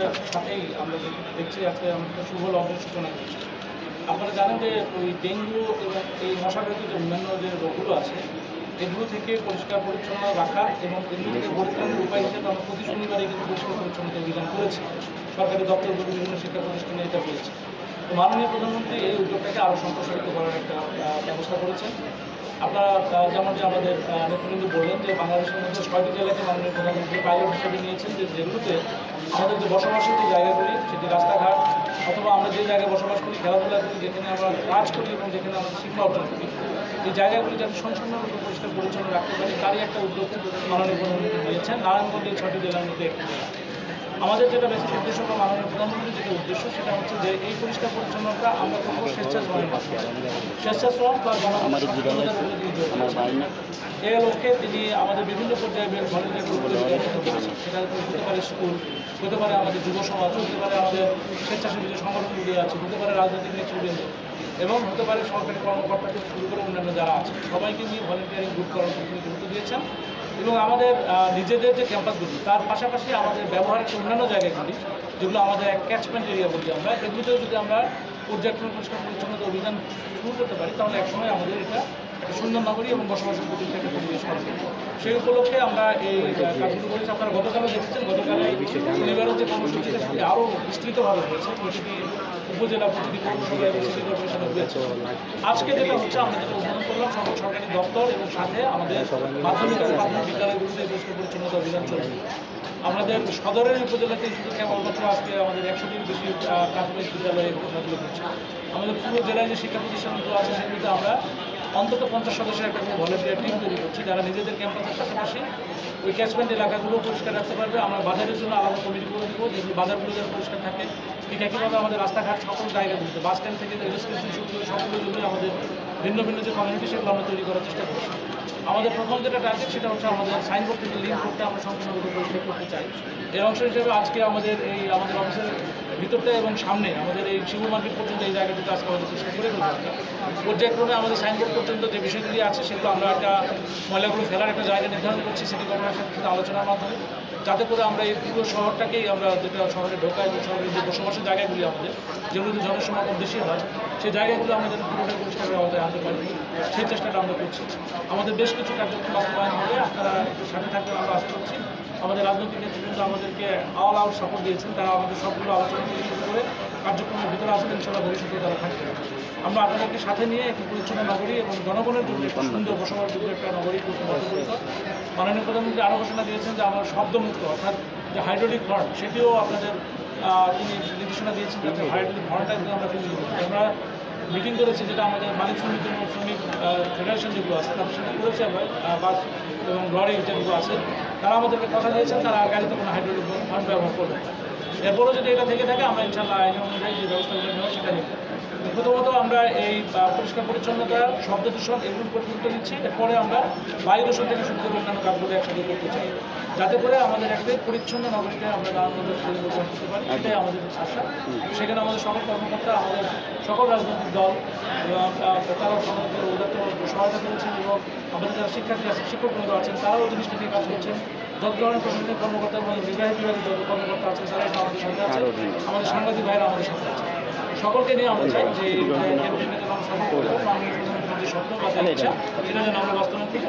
আপনাদের সাথেই আমরা দেখছি আজকে আমাদের শুভ লগ্নের সূচনা করছি। আপনারা জানেন যে ওই ডেঙ্গু এবং এই মশাবাহিত যে অন্যান্য যে রোগগুলো আছে এগুলো থেকে পরিষ্কার পরিচ্ছন্ন রাখা এবং এগুলো থেকে পরিত্রাণের উপায় হিসেবে আমরা প্রতি শনিবারে কিন্তু পরিষ্কার পরিচ্ছন্নতা অভিযান করেছি। সরকারি দপ্তরগুলো বিভিন্ন শিক্ষা প্রতিষ্ঠানে এটা করেছে। তো মাননীয় প্রধানমন্ত্রী এই উদ্যোগটাকে আরও সম্প্রসারিত করার একটা ব্যবস্থা করেছেন। আপনারা যেমন যে আমাদের নেতৃবৃন্দ বললেন যে বাংলাদেশের মধ্যে 6টি জেলাকে মাননীয় প্রধানমন্ত্রী পাইলট হিসেবে নিয়েছেন, যে যেগুলোতে আমাদের যে বসবাসের যে জায়গাগুলি সেটি রাস্তাঘাট অথবা আমরা যে জায়গায় বসবাস করি, খেলাধুলা করি, যেখানে আমরা কাজ করি এবং যেখানে আমরা শিক্ষা অর্জন করি, এই জায়গাগুলি যাতে সম্পূর্ণরূপে পরিষ্কার পরিচ্ছন্ন রাখতে পারি তারই একটা উদ্যোগ মাননীয় প্রধানমন্ত্রী নিয়েছেন। নারায়ণগঞ্জ এই 6টি জেলার মধ্যে একটি জেলা। আমাদের যেটা বেশি উদ্দেশ্য বা মাননীয় প্রধানমন্ত্রীর যেটা উদ্দেশ্য সেটা হচ্ছে যে এই পরিষ্কার পরিচ্ছন্নতা আমরা করবো স্বেচ্ছাশ্রমের মাধ্যমে। স্বেচ্ছাশ্রম বা এই লক্ষ্যে তিনি আমাদের বিভিন্ন পর্যায়ে ভলেন্টিয়ার গ্রুপগুলো করেছেন। সেটা হতে পারে স্কুল, হতে পারে আমাদের যুব সমাজ, হতে পারে আমাদের স্বেচ্ছাসেবী যে সংগঠনগুলি আছে, হতে পারে রাজনৈতিক নেতৃবৃন্দ এবং হতে পারে সরকারি কর্মকর্তা থেকে শুরু করে অন্যান্য যারা আছে, সবাইকে নিয়ে ভলেন্টিয়ারিং গ্রুপ করার তিনি গুরুত্ব দিয়েছেন। এবং আমাদের নিজেদের যে ক্যাম্পাসগুলি তার পাশাপাশি আমাদের ব্যবহারিক অন্যান্য জায়গাগুলি যেগুলো আমাদের এক ক্যাচমেন্ট এরিয়া বলি আমরা, এগুলোতেও যদি আমরা পর্যায়ক্রমে পরিষ্কার পরিচ্ছন্নতা অভিযান শুরু করতে পারি তাহলে একসময় আমাদের এটা একটা সুন্দর নগরী এবং বসবাসের উপযুক্ত একটা পরিবেশ হবে। সেই উপলক্ষে আমরা এই কাজগুলো করেছি। আপনারা গতকালও দেখেছেন, গতকালে শনিবারের যে কর্মসূচিটা সেটি আরও বিস্তৃতভাবে হয়েছে, প্রতিটি উপজেলা, প্রতিটি পৌরসভা এবং সিটি কর্পোরেশনে হয়েছে। আজকে যেটা হচ্ছে আমরা যেটা উদ্বোধন করলাম সকল সরকারি দপ্তর এবং সাথে আমাদের মাধ্যমিক এবং প্রাথমিক বিদ্যালয়গুলোতে পরিষ্কার পরিচ্ছন্নতা অভিযান চলবে। আমাদের সদরের উপজেলাতে শুধু কেবলমাত্র আজকে আমাদের 100টির বেশি প্রাথমিক বিদ্যালয়ে ঘোষণাগুলো করছে। আমাদের পুরো জেলায় যে শিক্ষা প্রতিষ্ঠানগুলো আছে সেগুলিতে আমরা অন্তত 50 সদস্যের একটা ভলেন্টিয়ার টিম তৈরি করছি, যারা নিজেদের ক্যাম্পাসের পাশাপাশি ওই ক্যাচমেন্ট এলাকাগুলো পরিষ্কার রাখতে পারবে। আমরা বাজারের জন্য আলাদা কমিটি করে দেবো, যেগুলো বাজারগুলো যেন পরিষ্কার থাকে। ঠিক একইভাবে আমাদের রাস্তাঘাট সকল জায়গাগুলোতে, বাস স্ট্যান্ড থেকে রেল স্টেশন শুরু করে সবগুলো জন্য আমাদের ভিন্ন ভিন্ন যে কমিউনিটি সেগুলো আমরা তৈরি করার চেষ্টা করছি। আমাদের প্রথম যেটা টার্গেট সেটা হচ্ছে আমাদের সাইনবোর্ড থেকে লিঙ্ক করতে আমরা সম্পূর্ণরূপে পরিষ্কার করতে চাই। এর অংশ হিসেবে আজকে আমাদের আমাদের অফিসের ভিতরটা এবং সামনে আমাদের এই শিবু মার্কেট পর্যন্ত এই জায়গাটিতে আজকে আমাদের পরিষ্কার করে ফেলতে হবে। পর্যায়ক্রমে আমাদের সাইনবোর্ড পর্যন্ত যে বিষয়গুলি আছে সেগুলো আমরা একটা ময়লাগুলো ফেলার একটা জায়গা নির্ধারণ করছি সিটি কর্পোরেশনের সাথে আলোচনার মাধ্যমে, যাতে করে আমরা এই পুরো শহরটাকেই আমরা যেটা শহরে ঢোকা এবং শহরের যে বসবাসের জায়গাগুলি আমাদের যেগুলোতে জনসমাগম বেশি হয় সেই জায়গাগুলো আমরা যেন পুরোটাই পরিষ্কার আওতায় আনতে পারি সেই চেষ্টাটা আমরা করছি। আমাদের বেশ কিছু কার্যক্রম বাস্তবায়ন হবে, আপনারা সাথে থাকবেন আমরা আশা করছি। আমাদের রাজনৈতিক নেতৃবৃন্দ আমাদেরকে অল আউট সাপোর্ট দিয়েছেন, তারা আমাদের সবগুলো আলোচনা থেকে শুরু করে কার্যক্রমের ভিতরে আসেন, ইনশাআল্লাহ ভবিষ্যতে তারা থাকবে। আমরা আপনাদেরকে সাথে নিয়ে একটি পরিচ্ছন্ন নগরী এবং জনগণের জন্য একটা সুন্দর বসবাসযোগ্য একটা নগরী করতে বদ্ধপরিকর। মাননীয় প্রধানমন্ত্রী আরও ঘোষণা দিয়েছেন যে আমরা শব্দমুক্ত অর্থাৎ যে হাইড্রোলিক হর্ন সেটিও আপনাদের তিনি নির্দেশনা দিয়েছেন যাতে হাইড্রোলিক হর্নটা কিন্তু আমরা তৈরি করি। আমরা মিটিং করেছি, যেটা আমাদের মালিক সমিতি এবং শ্রমিক ফেডারেশন যেগুলো আছে তাদের সাথে করেছি আমরা, বাস এবং লরি যেগুলো আছে তারা আমাদেরকে কথা দিয়েছেন তারা গাড়িতে কোনো হাইড্রোলিক হর্ন ব্যবহার করবে। এরপরও যদি এটা থেকে থাকে আমরা ইনশাআল্লাহ আইন অনুযায়ী যে ব্যবস্থাগুলো নেওয়া সেটা নিব। প্রথমত আমরা এই পরিষ্কার পরিচ্ছন্নতা, শব্দ দূষণ এগুলোর উপর গুরুত্ব দিচ্ছি। এরপরে আমরা বায়ু দূষণ থেকে শুরু করে অন্যান্য কাজগুলো একসাথে করতে চাই, যাতে করে আমাদের একটা পরিচ্ছন্ন নগরীতে আমরা নারায়ণগঞ্জের পরিবর্তন করতে পারি। এটাই আমাদের আশা। সেখানে আমাদের সকল কর্মকর্তা, আমাদের সকল রাজনৈতিক দল তারাও আমাদের উদাত্ত সহায়তা করেছেন এবং আমাদের যারা শিক্ষার্থী আছেন, শিক্ষকবৃন্দ আছেন, তারাও জিনিসটা নিয়ে কাজ করছেন। যত ধরনের প্রশাসনিক কর্মকর্তা এবং নির্বাহী বিভাগের যত কর্মকর্তা আছেন তারা এটা আমাদের সাথে আছে, আমাদের সাংবাদিক ভাইরা আমাদের সাথে আছে। সকলকে নিয়ে আমরা চাই যে ক্যাম্পেইনটা যেন আমরা সফল করবো, মাননীয় প্রধানমন্ত্রীর যে স্বপ্ন বা ইচ্ছা সেটা যেন আমরা বাস্তবায়ন করি।